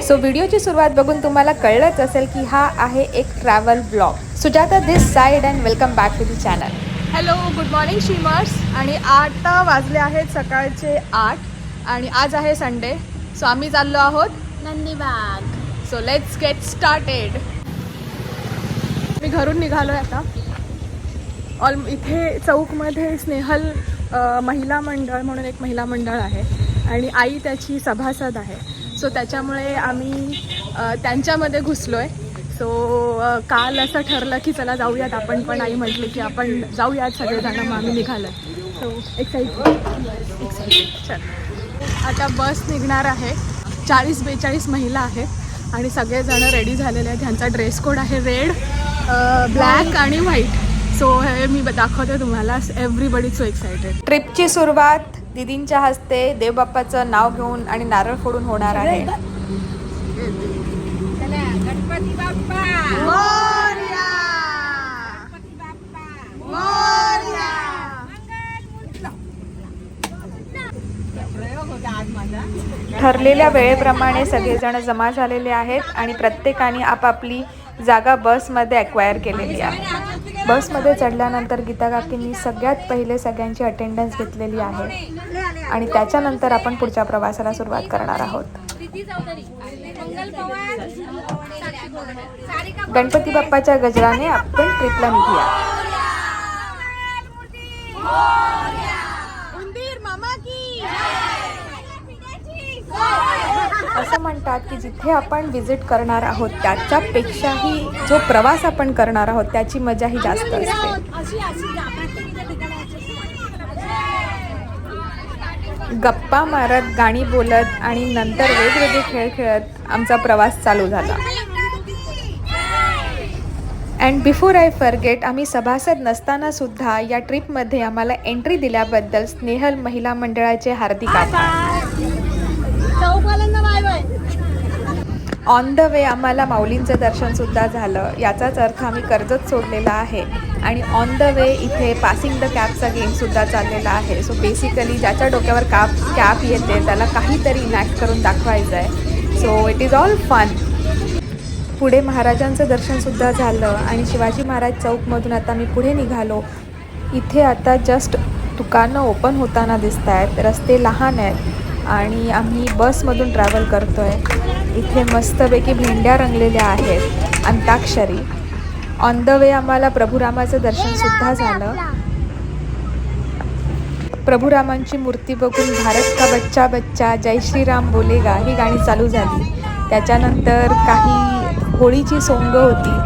So व्हिडिओची सुरुवात बघून तुम्हाला कळलंच असेल की हा आहे एक travel blog. Sujata this side and welcome back to the channel. Hello, good morning streamers. आणि आता वाजले आहेत सकाळचे 8 आणि आज आहे संडे. सो आम्ही चाललो आहोत Nandibag. So let's get started. मी घरून निघालो आहे आता. इथे चौकमध्ये स्नेहल महिला मंडळ म्हणून एक महिला मंडळ आहे आणि आई त्याची सभासद आहे. सो त्याच्यामुळे आम्ही त्यांच्यामध्ये घुसलो आहे. सो काल असं ठरलं की चला जाऊयात आपण, पण आई म्हटली की आपण जाऊयात सगळेजण. मग आम्ही निघालो आहे. So excited. चल, आता बस निघणार आहे. 40-42 महिला आहेत आणि सगळेजण रेडी झालेले आहेत. त्यांचा ड्रेस कोड आहे रेड, ब्लॅक आणि व्हाईट. सो हे मी दाखवते तुम्हाला. Everybody so excited. ट्रिपची सुरुवात दीदींच्या हस्ते देवबाप्पाचं नाव घेऊन आणि नारळ फोडून होणार आहे. गणपती बाप्पा मोरया! मोरया! ठरलेल्या वेळेप्रमाणे सगळेजण जमा झालेले आहेत आणि प्रत्येकाने आपापली जागा बसमध्ये ॲक्वायर केलेली आहे. बसमध्ये चढल्यानंतर गीता काकींनी सगळ्यात पहिले सगळ्यांची अटेंडन्स घेतलेली आहे आणि त्याच्यानंतर आपण पुढच्या प्रवासाला सुरुवात करणार आहोत. गणपती बाप्पाच्या गजराने आपण ट्रिपला निघूया. असं म्हणतात की जिथे आपण विजिट करणार आहोत त्याच्यापेक्षाही जो प्रवास आपण करणार आहोत त्याची मजा ही जास्त असते. गप्पा मारत, गाणी बोलत आणि नंतर वेगवेगळे खेळ खेळत आमचा प्रवास चालू झाला. अँड बिफोर आय फॉरगेट, आम्ही सभासद नसताना सुद्धा या ट्रिपमध्ये आम्हाला एंट्री दिल्याबद्दल स्नेहल महिला मंडळाचे हार्दिक आभार. ऑन द वे आम्हाला माऊलींचं दर्शनसुद्धा झालं. याचाच अर्थ आम्ही कर्जत सोडलेला आहे आणि ऑन द वे इथे पासिंग द कॅपचा गेमसुद्धा चाललेला आहे. सो बेसिकली ज्याच्या डोक्यावर कॅप येते त्याला काहीतरी इनॅक्ट करून दाखवायचं आहे. So it is all fun. पुढे महाराजांचं दर्शनसुद्धा झालं आणि शिवाजी महाराज चौकमधून आता मी पुढे निघालो. इथे आता जस्ट दुकानं ओपन होताना दिसत आहेत. रस्ते लहान आहेत आणि आम्ही बसमधून ट्रॅव्हल करतो आहे. इथे मस्तपैकी भेंड्या रंगलेल्या आहेत, अंताक्षरी. ऑन द वे आम्हाला प्रभुरामाचं दर्शनसुद्धा झालं. प्रभुरामांची मूर्ती बघून भारत का बच्चा बच्चा जय श्रीराम बोलेगा ही गाणी चालू झाली. त्याच्यानंतर काही होळीची सोंग होती,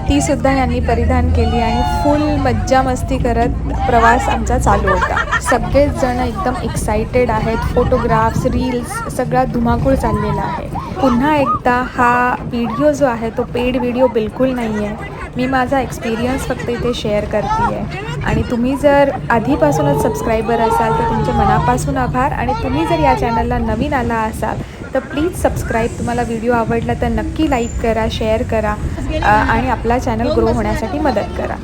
ती सुद्धा यांनी परिधान केली आणि फुल मज्जा मस्ती करत प्रवास आमचा चालू होता. सगळेच जण एकदम एक्सायटेड आहेत. फोटोग्राफ्स, रील्स सगळा धुमाकूळ चाललेला आहे. पुन्हा एकदा हा व्हिडिओ जो आहे तो पेड व्हिडिओ बिलकुल नाही आहे. मी माझा एक्सपिरियन्स फक्त इथे शेअर करते आहे आणि तुम्ही जर आधीपासूनच सबस्क्रायबर असाल तर तुमचे मनापासून आभार. आणि तुम्ही जर या चॅनलला नवीन आला असाल तर प्लीज सबस्क्राईब. तुम्हाला व्हिडिओ आवडला तर नक्की लाईक करा, शेअर करा आणि आपला चॅनल ग्रो होण्यासाठी मदत करा.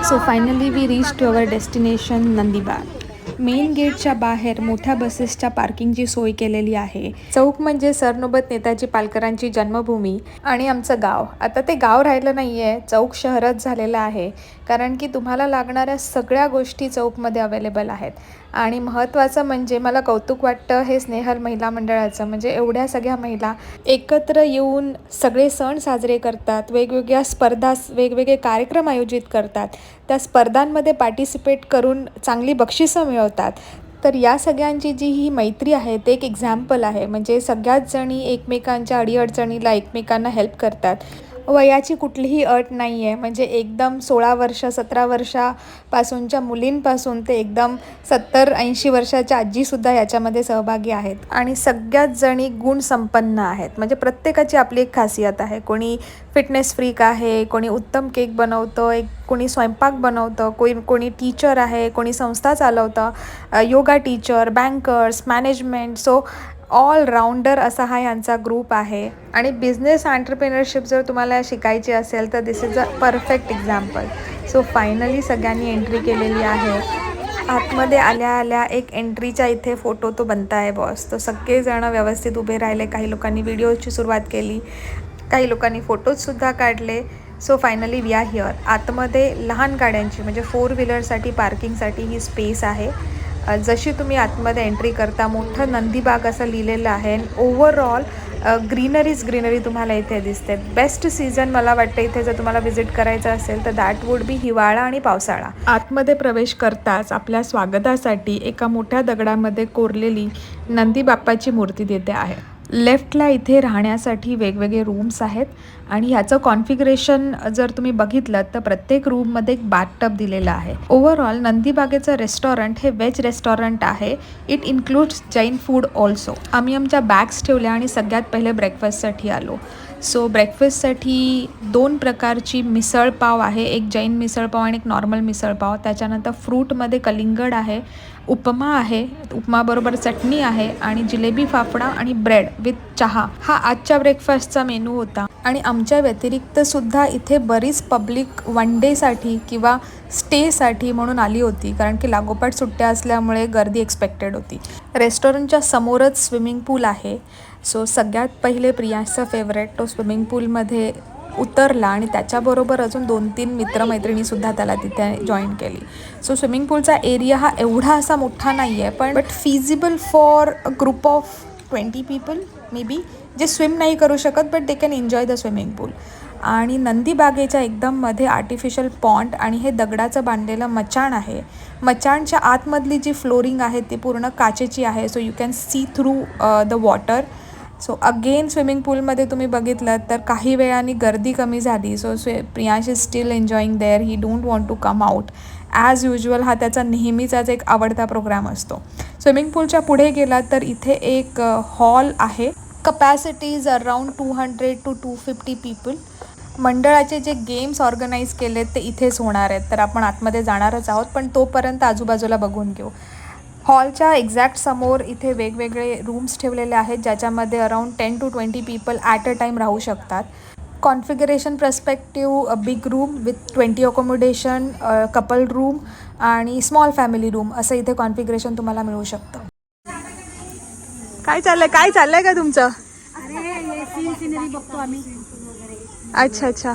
So finally we reach to our destination Nandibag. Main गेटच्या बाहेर मोठ्या बसेसच्या पार्किंगची सोय केलेली आहे. चौक म्हणजे सरनोबत नेताजी पालकरांची जन्मभूमी आणि आमचं गाव. आता ते गाव राहिलं नाही आहे, चौक शहरच झालेलं आहे. कारण की तुम्हाला लागणाऱ्या सगळ्या गोष्टी चौकमध्ये अवेलेबल आहेत. आणि महत्त्वाचं म्हणजे मला कौतुक वाटतं हे स्नेहल महिला मंडळाचं. म्हणजे एवढ्या सगळ्या महिला एकत्र येऊन सगळे सण साजरे करतात, वेगवेगळ्या स्पर्धा, वेगवेगळे कार्यक्रम आयोजित करतात, त्या स्पर्धांमध्ये पार्टिसिपेट करून चांगली बक्षिसं मिळवतात. तर या सगळ्यांची जी ही मैत्री आहे ते एक एक्झाम्पल आहे. म्हणजे सगळ्याच जणी एकमेकांच्या अडीअडचणीला एकमेकांना हेल्प करतात. वयाची कुठलीही अट नाही आहे. म्हणजे एकदम 16 वर्ष 17 वर्षापासूनच्या मुलींपासून ते एकदम 70-80 वर्षाच्या आजीसुद्धा याच्यामध्ये सहभागी आहेत. आणि सगळ्याच जणी गुणसंपन्न आहेत. म्हणजे प्रत्येकाची आपली एक खासियत आहे. कोणी फिटनेस फ्रीक आहे, कोणी उत्तम केक बनवतं, कोणी स्वयंपाक बनवतं, कोणी टीचर आहे, कोणी संस्था चालवतं, yoga teacher, bankers, management. So allrounder असा हा यांचा ग्रुप आहे. आणि बिझनेस एंटरप्रेन्योरशिप जर तुम्हाला शिकायची असेल तर this is a perfect example. So finally सगळ्यांनी एंट्री केलेली आहे आतमध्ये आल्या आल्या एक एंट्रीच्या इथे फोटो तो बनताय बॉस. तो सगळेजण व्यवस्थित उभे राहिले. काही लोकांनी व्हिडिओची सुरुवात केली, काही लोकांनी फोटोजसुद्धा काढले. So finally we are here. आतमध्ये लहान गाड्यांची म्हणजे 4 व्हीलरसाठी पार्किंगसाठी ही स्पेस आहे. जशी तुम्ही आतमध्ये एंट्री करता मोठं नंदीबाग असं लिहिलेलं आहे. ओव्हरऑल ग्रीनरी तुम्हाला इथे दिसते. बेस्ट सीझन मला वाटतं इथे जर तुम्हाला व्हिजिट करायचं असेल तर दॅट वुड बी हिवाळा आणि पावसाळा. आतमध्ये प्रवेश करताच आपल्या स्वागतासाठी एका मोठ्या दगडामध्ये कोरलेली नंदी बाप्पाची मूर्ती तिथे आहे. लेफ्टला इथे राहण्यासाठी वेगवेगळे रूम्स आहेत आणि ह्याचं कॉन्फिगरेशन जर तुम्ही बघितलं तर प्रत्येक रूममध्ये एक बाथटब दिलेलं आहे. ओव्हरऑल नंदीबागेचं रेस्टॉरंट हे व्हेज रेस्टॉरंट आहे. It includes Jain food also. आम्ही आमच्या बॅग्स ठेवल्या आणि सगळ्यात पहिले ब्रेकफास्टसाठी आलो. सो ब्रेकफास्टसाठी 2 प्रकारची मिसळपाव आहे. एक जैन मिसळपाव आणि एक नॉर्मल मिसळपाव. त्याच्यानंतर फ्रूटमध्ये कलिंगड आहे, उपमा आहे, उपमाबरोबर चटणी आहे आणि जिलेबी फाफडा आणि ब्रेड विथ चहा. हा आजच्या ब्रेकफास्टचा मेनू होता. आणि आमच्या व्यतिरिक्त सुद्धा इथे बरीच पब्लिक वन डेसाठी किंवा स्टेसाठी म्हणून आली होती, कारण की लागोपाठ सुट्ट्या असल्यामुळे गर्दी एक्सपेक्टेड होती. रेस्टॉरंटच्या समोरच स्विमिंग पूल आहे. सो सगळ्यात पहिले प्रियांशचा फेवरेट तो स्विमिंग पूलमध्ये उतरला आणि त्याच्याबरोबर अजून 2-3 मित्रमैत्रिणीसुद्धा त्याला तिथे जॉईन केली. सो स्विमिंग पूलचा एरिया हा एवढा असा मोठा नाही आहे, पण feasible for a group of 20 people may be, जे स्विम नाही करू शकत but they can enjoy the swimming pool. आणि नंदीबागेच्या एकदम मध्ये आर्टिफिशियल पॉन्ड आणि हे दगडाचं बांधलेलं मचाण आहे. मचाणच्या आतमधली जी फ्लोरिंग आहे ती पूर्ण काचेची आहे. So you can see through the water. So again swimming पूलमध्ये तुम्ही बघितलं तर काही वेळाने गर्दी कमी झाली. So Priyansh is still enjoying there. He don't want to come out. As usual हा त्याचा नेहमीचाच एक आवडता प्रोग्राम असतो. स्विमिंग पूलच्या पुढे गेला तर इथे एक हॉल आहे. Capacity is around 200 to 250 people. मंडळाचे जे गेम्स ऑर्गनाईज केलेत ते इथेच होणार आहेत. तर आपण आतमध्ये जाणारच आहोत, पण तोपर्यंत आजूबाजूला बघून घेऊ. हॉलच्या एक्झॅक्ट समोर इथे वेगवेगळे रूम्स ठेवलेले आहेत, ज्याच्यामध्ये around 10 to 20 people at a time राहू शकतात. Configuration perspective big room with 20 accommodation, couple room आणि स्मॉल फॅमिली रूम असं इथे कॉन्फिगरेशन तुम्हाला मिळू शकतं. काय चाललंय का तुमचं? सिनरी बघतो आम्ही. अच्छा अच्छा.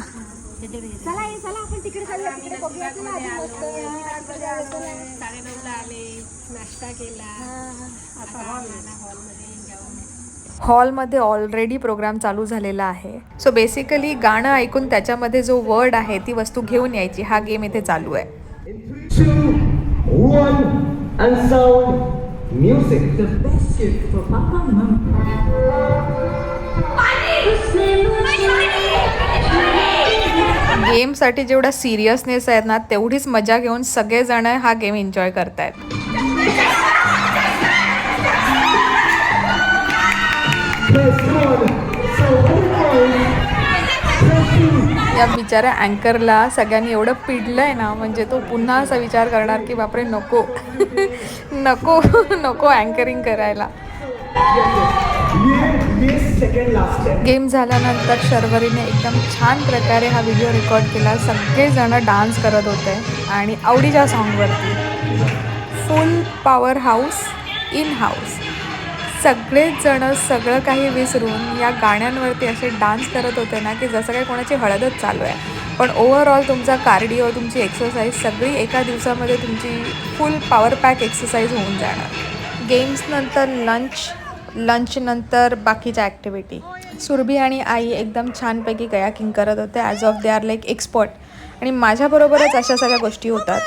चला आपण तिकडे बघूया. 9:30ला आले, नाश्ता केला. आता हॉलमध्ये जाऊन हॉलमध्ये ऑलरेडी प्रोग्राम चालू झालेला आहे. सो बेसिकली गाणं ऐकून त्याच्यामध्ये जो वर्ड आहे ती वस्तू घेऊन यायची. हा गेम इथे चालू आहे. 2, 1 and sound music. The best gift for Papa and Mama. गेमसाठी जेवढा सिरियसनेस आहे ना तेवढीच मजा घेऊन सगळेजण हा गेम एन्जॉय करतायत. या बिचाऱ्या अँकरला सगळ्यांनी एवढं पिडलं आहे ना, म्हणजे तो पुन्हा असा विचार करणार की बापरे नको नको नको अँकरिंग करायला. गेम झाल्यानंतर शर्वरीने एकदम छान प्रकारे हा व्हिडिओ रेकॉर्ड केला. सगळेजण डान्स करत होते आणि आवडीच्या सॉन्गवरती. Full power house in house. सगळेच जण सगळं काही विसरून या गाण्यांवरती असे डान्स करत होते ना की जसं काही कोणाची हळदच चालू आहे. पण ओव्हरऑल तुमचा कार्डिओ, तुमची एक्सरसाइज सगळी एका दिवसामध्ये तुमची फुल पॉवर पॅक एक्सरसाइज होऊन जाणार. गेम्सनंतर लंचनंतर बाकीच्या ॲक्टिव्हिटी. सुरभी आणि आई एकदम छानपैकी कयाकिंग करत होते. As of they are like expert. आणि माझ्याबरोबरच अशा सगळ्या गोष्टी होतात.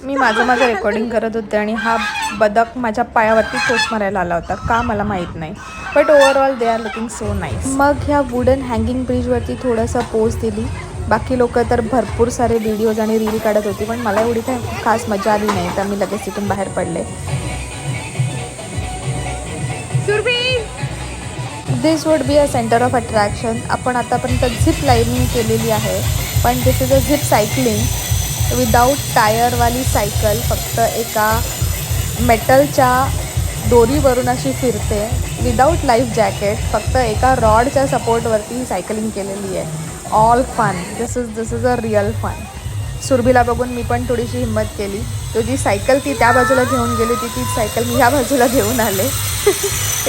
मी माझं रेकॉर्डिंग करत होते आणि हा बदक माझ्या पायावरती चोच मारायला आला होता. का मला माहीत नाही, but overall they are looking so nice. मग ह्या वुडन हँगिंग ब्रिजवरती थोडंसं पोज दिली. बाकी लोक तर भरपूर सारे व्हिडिओज आणि रील काढत होती, पण मला एवढी काही खास मजा आली नाही, तर मी लगेच तिथून बाहेर पडले. This would be a centre of attraction. आपण आतापर्यंत झिप लाईनिंग केलेली आहे, पण this is a zip cycling without टायरवाली सायकल. फक्त एका मेटलच्या दोरीवरून अशी फिरते विदाऊट लाईफ जॅकेट. फक्त एका रॉडच्या सपोर्टवरती ही सायकलिंग केलेली आहे. All fun. This is a real fun. सुरभीला बघून मी पण थोडीशी हिंमत केली. तो जी सायकल ती त्या बाजूला घेऊन गेली होती तीच सायकल मी ह्या बाजूला घेऊन आले.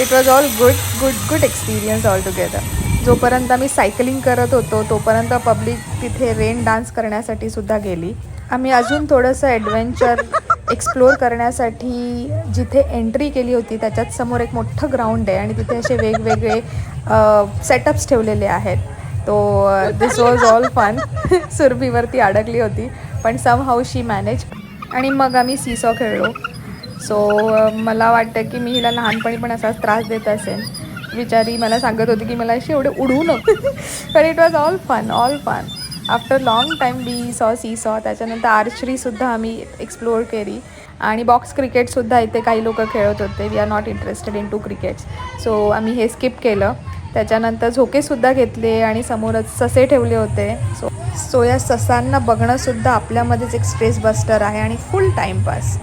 It was all good experience all together. जोपर्यंत आम्ही सायकलिंग करत होतो तोपर्यंत पब्लिक तिथे रेन डान्स करण्यासाठी सुद्धा गेली. आम्ही अजून थोडंसं ॲडव्हेंचर एक्सप्लोअर करण्यासाठी जिथे एंट्री केली होती त्याच्यात समोर एक मोठं ग्राउंड आहे आणि तिथे असे वेगवेगळे सेटअप्स ठेवलेले आहेत. तो दिस वॉज ऑल फन. सुरभीवरती अडकली होती पण सम हाऊ शी मॅनेज. आणि मग आम्ही सीसॉ खेळलो. सो मला वाटतं की मी हिला लहानपणी पण असाच त्रास देत असेल. बिचारी मला सांगत होती की मला अशी एवढे उडवू नको. पण it was all fun. After long time we seesaw. त्याच्यानंतर आर्चरीसुद्धा आम्ही एक्सप्लोअर केली आणि बॉक्स क्रिकेटसुद्धा इथे काही लोक खेळत होते. We are not interested in to crickets. So आम्ही हे स्किप केलं. त्याच्यानंतर झोकेसुद्धा घेतले आणि समोरच ससे ठेवले होते. सो या ससांना बघणंसुद्धा आपल्यामध्येच एक स्ट्रेस बस्टर आहे आणि फुल टाईमपास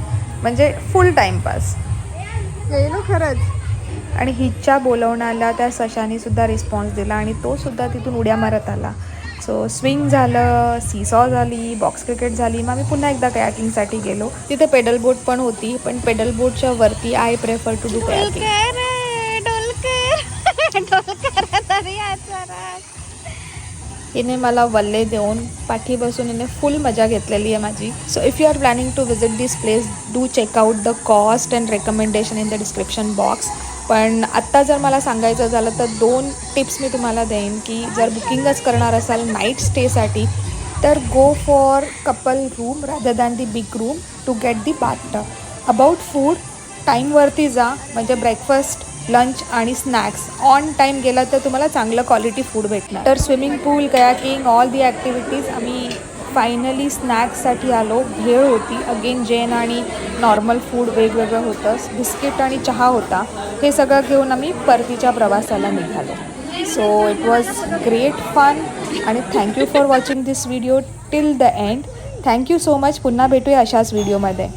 गेलो खरंच. आणि हिच्या बोलवण्याला त्या सशानीसुद्धा रिस्पॉन्स दिला आणि तोसुद्धा तिथून उड्या मारत आला. सो स्विंग झालं, सीसॉ झाली, बॉक्स क्रिकेट झाली. मग आम्ही पुन्हा एकदा कयाकिंगसाठी गेलो. तिथे पेडल बोट पण होती पण पेडल बोटच्या वरती I prefer to do kayaking. हिने मला वल्ले देऊन पाठी बसून हिने फुल मजा घेतलेली आहे माझी. So if you are planning to visit this place do check out the cost and recommendation in the description box. पण आत्ता जर मला सांगायचं झालं तर 2 टिप्स मी तुम्हाला देईन की जर बुकिंगच करणार असाल नाईट स्टेसाठी तर go for couple room rather than the big room to get the bathtub. About food टाईमवरती जा म्हणजे ब्रेकफास्ट लंच आणि स्नॅक्स ऑन टाईम गेला तर तुम्हाला चांगलं क्वालिटी फूड भेटणार. तर swimming pool kayaking all the activities. आम्ही फायनली स्नॅक्ससाठी आलो. भेळ होती अगेन जैन आणि नॉर्मल फूड वेगवेगळं होतं. बिस्किट आणि चहा होता. हे सगळं घेऊन आम्ही परतीच्या प्रवासाला निघालो. So it was great fun आणि thank you for watching this video till the end. Thank you so much. पुन्हा भेटूया अशाच व्हिडिओमध्ये.